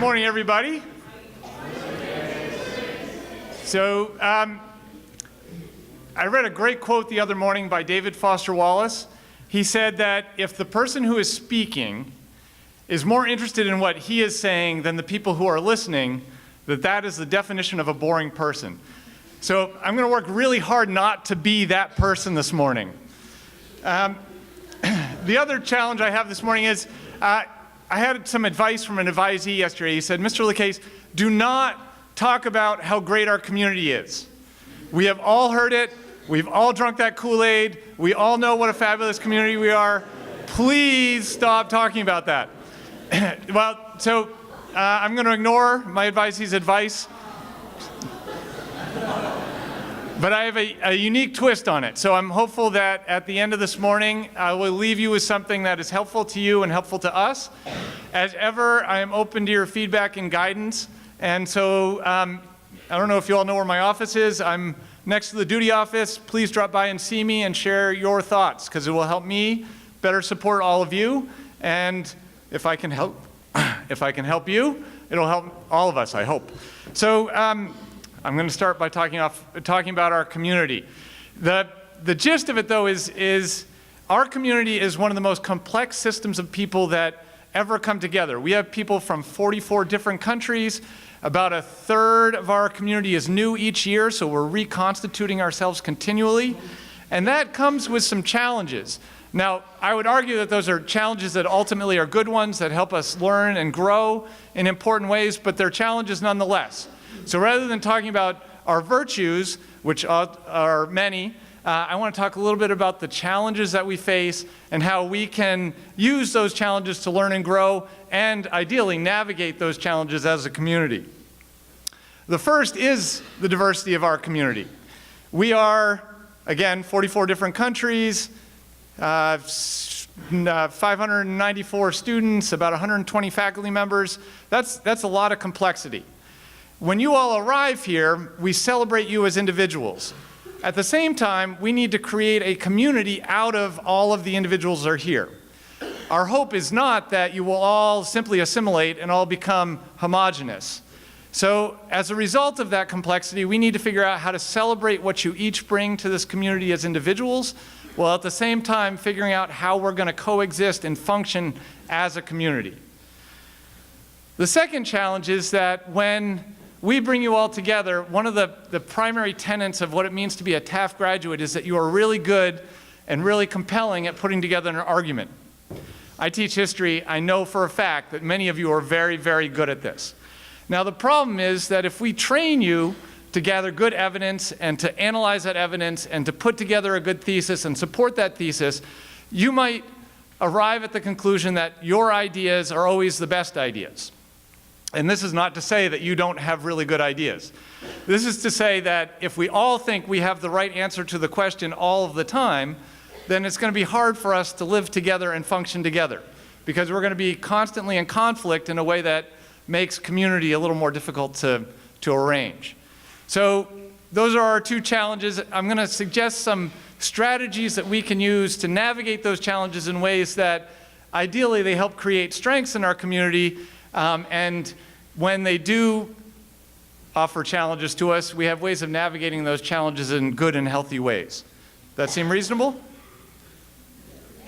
morning, everybody. So, I read a great quote the other morning by David Foster Wallace. He said that if the person who is speaking is more interested in what he is saying than the people who are listening, that is the definition of a boring person. So I'm going to work really hard not to be that person this morning. The other challenge I have this morning is I had some advice from an advisee yesterday. He said, Mr. LaCasse, do not talk about how great our community is. We have all heard it. We've all drunk that Kool-Aid. We all know what a fabulous community we are. Please stop talking about that. Well, so I'm going to ignore my advisee's advice. But I have a unique twist on it. So I'm hopeful that at the end of this morning, I will leave you with something that is helpful to you and helpful to us. As ever, I am open to your feedback and guidance. And so I don't know if you all know where my office is. I'm next to the duty office. Please drop by and see me and share your thoughts, because it will help me better support all of you. And if I can help, you, it'll help all of us, I hope. So I'm going to start by talking about our community. The gist of it, though, is our community is one of the most complex systems of people that ever come together. We have people from 44 different countries. About a third of our community is new each year, so we're reconstituting ourselves continually. And that comes with some challenges. Now, I would argue that those are challenges that ultimately are good ones that help us learn and grow in important ways, but they're challenges nonetheless. So rather than talking about our virtues, which are many, I want to talk a little bit about the challenges that we face and how we can use those challenges to learn and grow and ideally navigate those challenges as a community. The first is the diversity of our community. We are, again, 44 different countries, 594 students, about 120 faculty members. That's a lot of complexity. When you all arrive here, we celebrate you as individuals. At the same time, we need to create a community out of all of the individuals that are here. Our hope is not that you will all simply assimilate and all become homogenous. So as a result of that complexity, we need to figure out how to celebrate what you each bring to this community as individuals, while at the same time figuring out how we're going to coexist and function as a community. The second challenge is that when we bring you all together, one of the primary tenets of what it means to be a Taft graduate is that you are really good and really compelling at putting together an argument. I teach history. I know for a fact that many of you are very, very good at this. Now, the problem is that if we train you to gather good evidence and to analyze that evidence and to put together a good thesis and support that thesis, you might arrive at the conclusion that your ideas are always the best ideas. And this is not to say that you don't have really good ideas. This is to say that if we all think we have the right answer to the question all of the time, then it's going to be hard for us to live together and function together, because we're going to be constantly in conflict in a way that makes community a little more difficult to arrange. So those are our two challenges. I'm going to suggest some strategies that we can use to navigate those challenges in ways that ideally they help create strengths in our community. And when they do offer challenges to us, we have ways of navigating those challenges in good and healthy ways. That seem reasonable?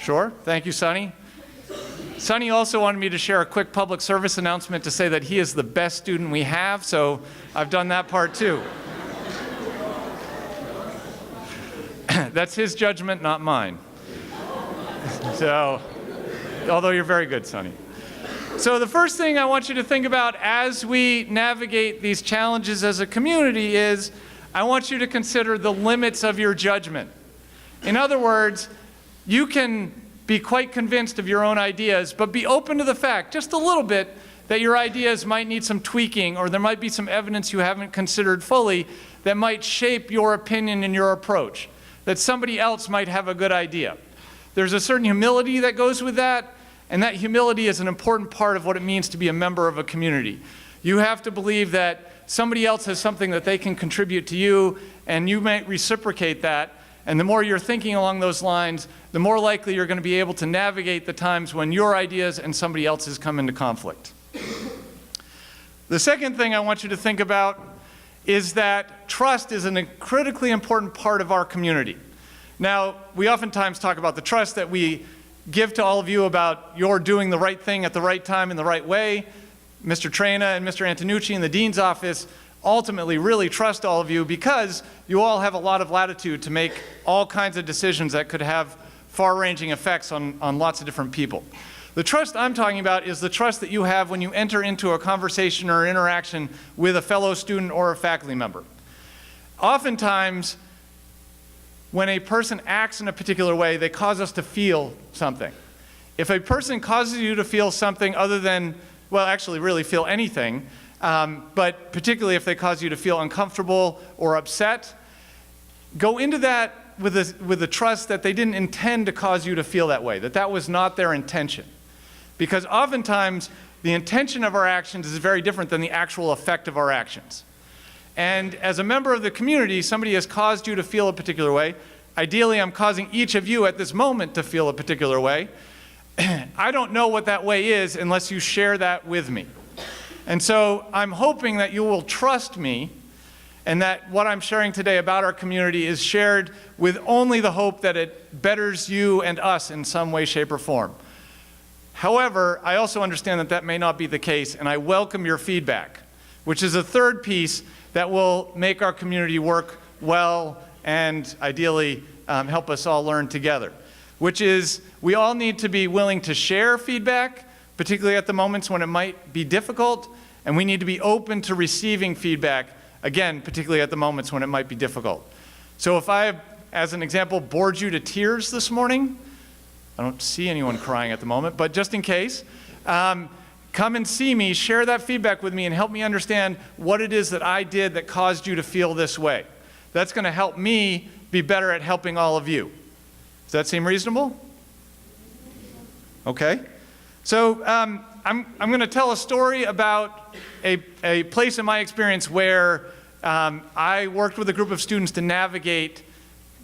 Sure. Thank you, Sonny. Sonny also wanted me to share a quick public service announcement to say that he is the best student we have, so I've done that part too. That's his judgment, not mine. So, although you're very good, Sonny. So the first thing I want you to think about as we navigate these challenges as a community is I want you to consider the limits of your judgment. In other words, you can be quite convinced of your own ideas, but be open to the fact, just a little bit, that your ideas might need some tweaking, or there might be some evidence you haven't considered fully that might shape your opinion and your approach, that somebody else might have a good idea. There's a certain humility that goes with that. And that humility is an important part of what it means to be a member of a community. You have to believe that somebody else has something that they can contribute to you, and you may reciprocate that. And the more you're thinking along those lines, the more likely you're going to be able to navigate the times when your ideas and somebody else's come into conflict. The second thing I want you to think about is that trust is a critically important part of our community. Now, we oftentimes talk about the trust that we give to all of you about your doing the right thing at the right time in the right way. Mr. Trena and Mr. Antonucci in the Dean's office ultimately really trust all of you because you all have a lot of latitude to make all kinds of decisions that could have far-ranging effects on lots of different people. The trust I'm talking about is the trust that you have when you enter into a conversation or interaction with a fellow student or a faculty member. Oftentimes, when a person acts in a particular way, they cause us to feel something. If a person causes you to feel something other than, well, actually really feel anything, but particularly if they cause you to feel uncomfortable or upset, go into that with the trust that they didn't intend to cause you to feel that way, that that was not their intention. Because oftentimes, the intention of our actions is very different than the actual effect of our actions. And as a member of the community, somebody has caused you to feel a particular way. Ideally, I'm causing each of you at this moment to feel a particular way. I don't know what that way is unless you share that with me. And so I'm hoping that you will trust me and that what I'm sharing today about our community is shared with only the hope that it betters you and us in some way, shape, or form. However, I also understand that that may not be the case, and I welcome your feedback, which is a third piece that will make our community work well and ideally help us all learn together, which is we all need to be willing to share feedback, particularly at the moments when it might be difficult, and we need to be open to receiving feedback, again, particularly at the moments when it might be difficult. So if I, as an example, bored you to tears this morning, I don't see anyone crying at the moment, but just in case, come and see me, share that feedback with me, and help me understand what it is that I did that caused you to feel this way. That's going to help me be better at helping all of you. Does that seem reasonable? Okay. So I'm going to tell a story about a place in my experience where I worked with a group of students to navigate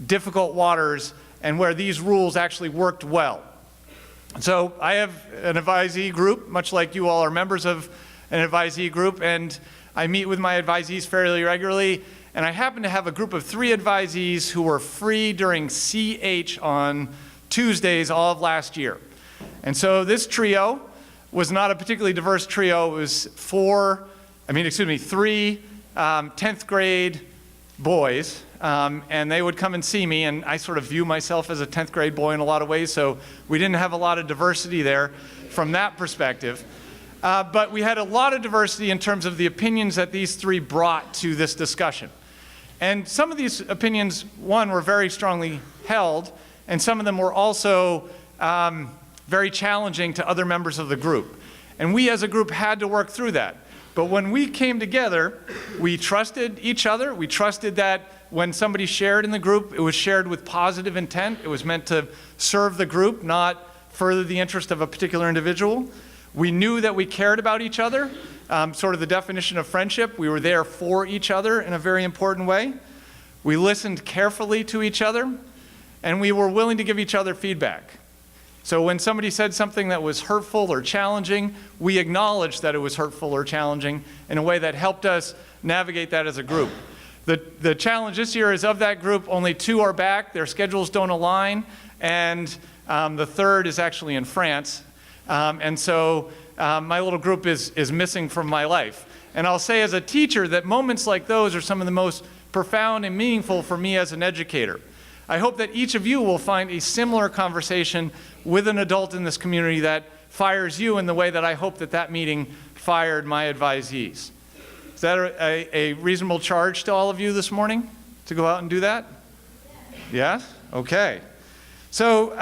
difficult waters and where these rules actually worked well. So I have an advisee group, much like you all are members of an advisee group, and I meet with my advisees fairly regularly, and I happen to have a group of 3 advisees who were free during CH on Tuesdays all of last year. And so this trio was not a particularly diverse trio. It was 3 10th grade boys, and they would come and see me, and I sort of view myself as a 10th grade boy in a lot of ways, so we didn't have a lot of diversity there from that perspective. But we had a lot of diversity in terms of the opinions that these 3 brought to this discussion. And some of these opinions, one, were very strongly held, and some of them were also very challenging to other members of the group. And we as a group had to work through that. But when we came together, we trusted each other. We trusted that when somebody shared in the group, it was shared with positive intent. It was meant to serve the group, not further the interest of a particular individual. We knew that we cared about each other, sort of the definition of friendship. We were there for each other in a very important way. We listened carefully to each other, and we were willing to give each other feedback. So when somebody said something that was hurtful or challenging, we acknowledged that it was hurtful or challenging in a way that helped us navigate that as a group. The challenge this year is of that group, only 2 are back. Their schedules don't align, and the 3rd is actually in France. And so my little group is missing from my life. And I'll say as a teacher that moments like those are some of the most profound and meaningful for me as an educator. I hope that each of you will find a similar conversation with an adult in this community that fires you in the way that I hope that that meeting fired my advisees. Is that a reasonable charge to all of you this morning to go out and do that? Yes? Okay. So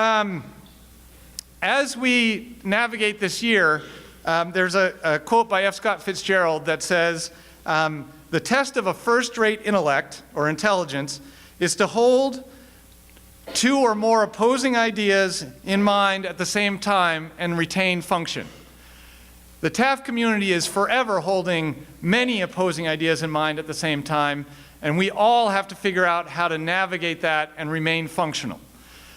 as we navigate this year, there's a quote by F. Scott Fitzgerald that says, the test of a first-rate intellect or intelligence is to hold 2 or more opposing ideas in mind at the same time and retain function. The Taft community is forever holding many opposing ideas in mind at the same time, and we all have to figure out how to navigate that and remain functional.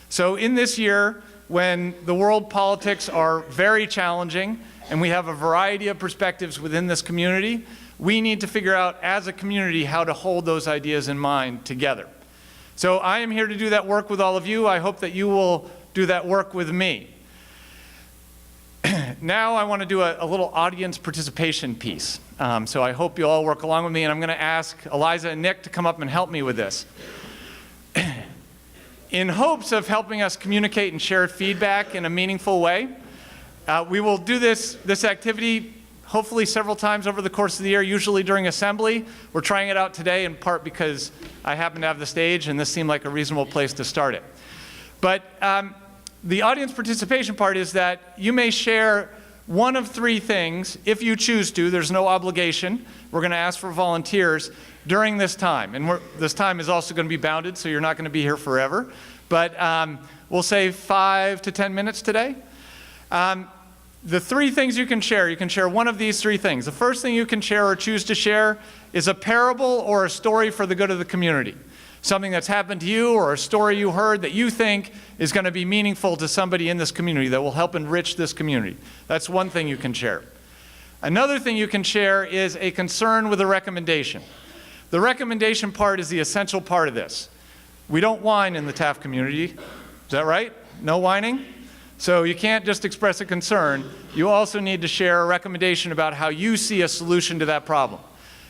So in this year, when the world politics are very challenging and we have a variety of perspectives within this community. We need to figure out as a community how to hold those ideas in mind together. So I am here to do that work with all of you. I hope that you will do that work with me. Now I want to do a little audience participation piece. So I hope you all work along with me, and I'm going to ask Eliza and Nick to come up and help me with this. In hopes of helping us communicate and share feedback in a meaningful way, we will do this activity hopefully several times over the course of the year, usually during assembly. We're trying it out today in part because I happen to have the stage and this seemed like a reasonable place to start it. But the audience participation part is that you may share one of three things if you choose to. There's no obligation. We're going to ask for volunteers during this time. And this time is also going to be bounded, so you're not going to be here forever. But we'll say 5 to 10 minutes today. The three things you can share one of these three things. The first thing you can share or choose to share is a parable or a story for the good of the community. Something that's happened to you or a story you heard that you think is going to be meaningful to somebody in this community that will help enrich this community. That's one thing you can share. Another thing you can share is a concern with a recommendation. The recommendation part is the essential part of this. We don't whine in the Taft community. Is that right? No whining? So you can't just express a concern. You also need to share a recommendation about how you see a solution to that problem.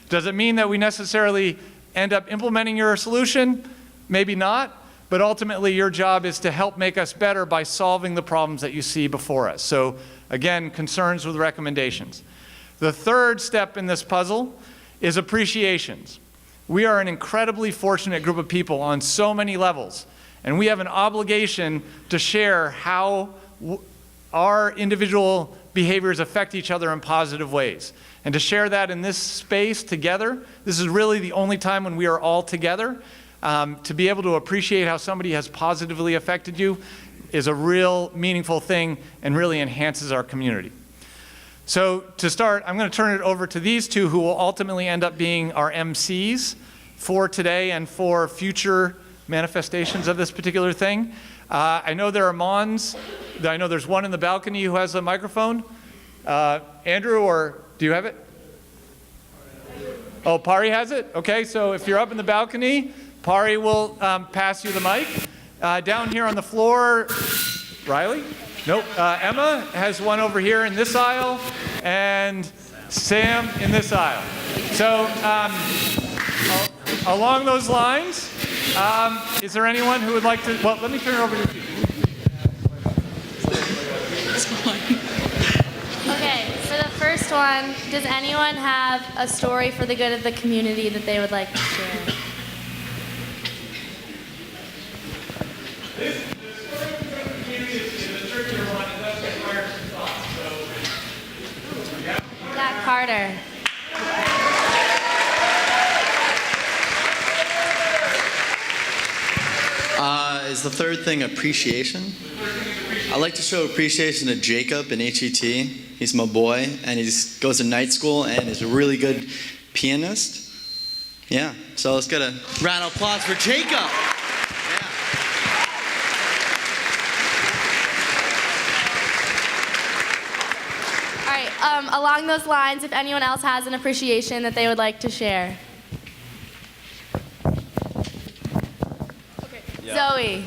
Does it mean that we necessarily end up implementing your solution? Maybe not, but ultimately your job is to help make us better by solving the problems that you see before us. So again, concerns with recommendations. The third step in this puzzle is appreciations. We are an incredibly fortunate group of people on so many levels, and we have an obligation to share how our individual behaviors affect each other in positive ways. And to share that in this space together, this is really the only time when we are all together. To be able to appreciate how somebody has positively affected you is a real meaningful thing and really enhances our community. So to start, I'm going to turn it over to these two who will ultimately end up being our MCs for today and for future manifestations of this particular thing. I know there are Mons. I know there's one in the balcony who has a microphone. Andrew, or do you have it? Oh, Pari has it? Okay, so if you're up in the balcony, Pari will pass you the mic. Down here on the floor, Riley? Nope. Emma has one over here in this aisle, and Sam in this aisle. So along those lines, is there anyone who would like to, well, let me turn it over to you. Okay, for the first one, does anyone have a story for the good of the community that they would like to share? This story for the good of the community is a trickier one. It does require some thought. So, yeah. We got Carter. Is the third thing appreciation? I like to show appreciation to Jacob in HET. He's my boy, and he goes to night school and is a really good pianist. Yeah, so let's get a round of applause for Jacob. Yeah. All right, along those lines, if anyone else has an appreciation that they would like to share. Zoe.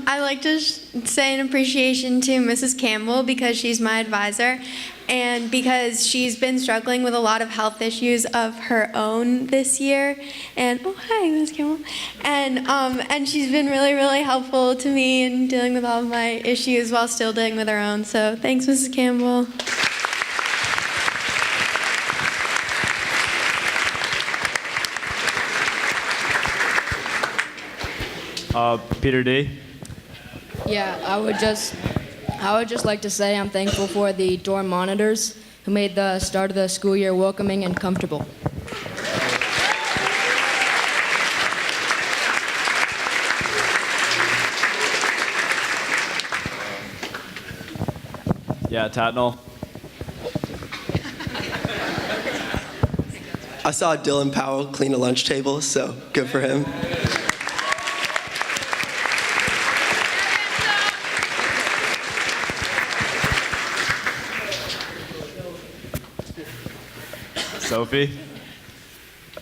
I like to say an appreciation to Mrs. Campbell because she's my advisor and because she's been struggling with a lot of health issues of her own this year. And, oh, hi, Mrs. Campbell. And she's been really, really helpful to me in dealing with all of my issues while still dealing with her own. So thanks, Mrs. Campbell. Peter D. Yeah, I would just like to say I'm thankful for the dorm monitors who made the start of the school year welcoming and comfortable. Yeah, Tatnall. I saw Dylan Powell clean a lunch table, so good for him. Sophie,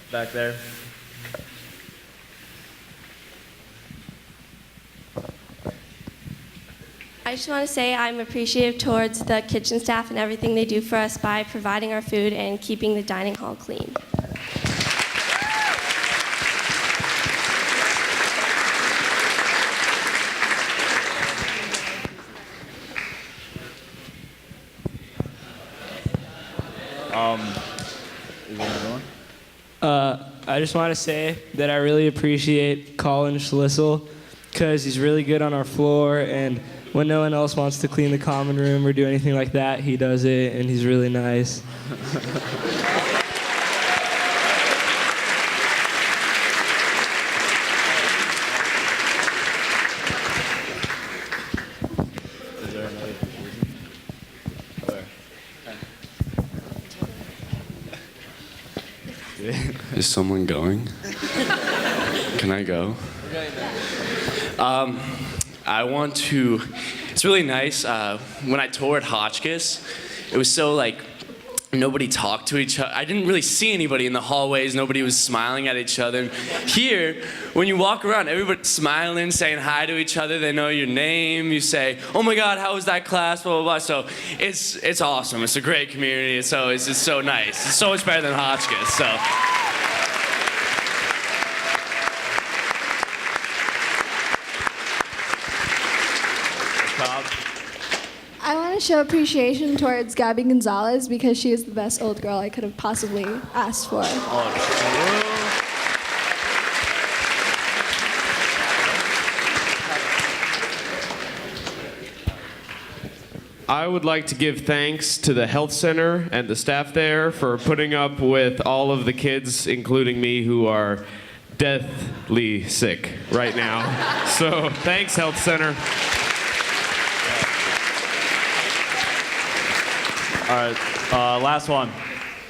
back there. I just want to say I'm appreciative towards the kitchen staff and everything they do for us by providing our food and keeping the dining hall clean. Is there another one? I just want to say that I really appreciate Colin Schlissel because he's really good on our floor, and when no one else wants to clean the common room or do anything like that, he does it, and he's really nice. Is there another person? Is someone going? Can I go? I want to. It's really nice. When I toured Hotchkiss, it was so like nobody talked to each other. I didn't really see anybody in the hallways. Nobody was smiling at each other. Here, when you walk around, everybody's smiling, saying hi to each other. They know your name. You say, "Oh my God, how was that class?" Blah blah blah. So it's awesome. It's a great community. It's just so nice. It's so much better than Hotchkiss. So. I want to show appreciation towards Gabby Gonzalez because she is the best old girl I could have possibly asked for. I would like to give thanks to the health center and the staff there for putting up with all of the kids, including me, who are deathly sick right now. So thanks, health center. All right, last one.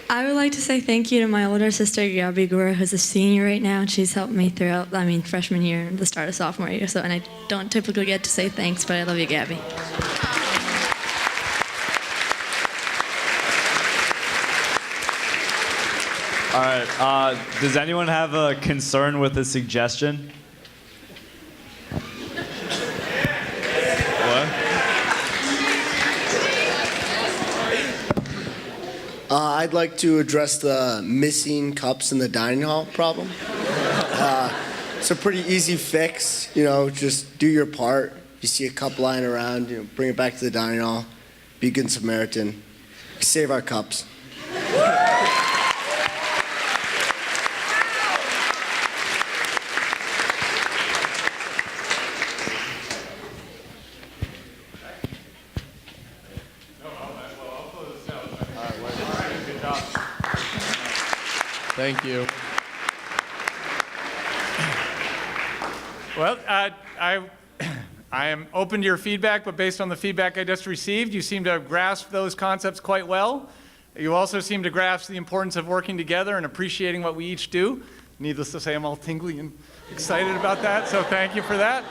I would like to say thank you to my older sister, Gabby Gore, who's a senior right now. She's helped me throughout, freshman year and the start of sophomore year. So, and I don't typically get to say thanks, but I love you, Gabby. All right, does anyone have a concern with a suggestion? I'd like to address the missing cups in the dining hall problem. It's a pretty easy fix, just do your part. If you see a cup lying around, bring it back to the dining hall. Be a good Samaritan. Save our cups. Thank you. Well, I am open to your feedback, but based on the feedback I just received, you seem to have grasped those concepts quite well. You also seem to grasp the importance of working together and appreciating what we each do. Needless to say, I'm all tingly and excited about that, so thank you for that.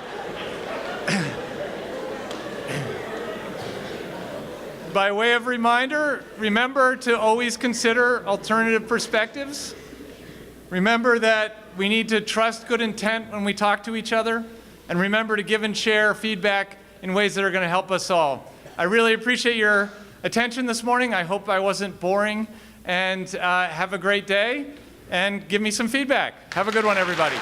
By way of reminder, remember to always consider alternative perspectives. Remember that we need to trust good intent when we talk to each other, and remember to give and share feedback in ways that are going to help us all. I really appreciate your attention this morning. I hope I wasn't boring, and have a great day, and give me some feedback. Have a good one, everybody.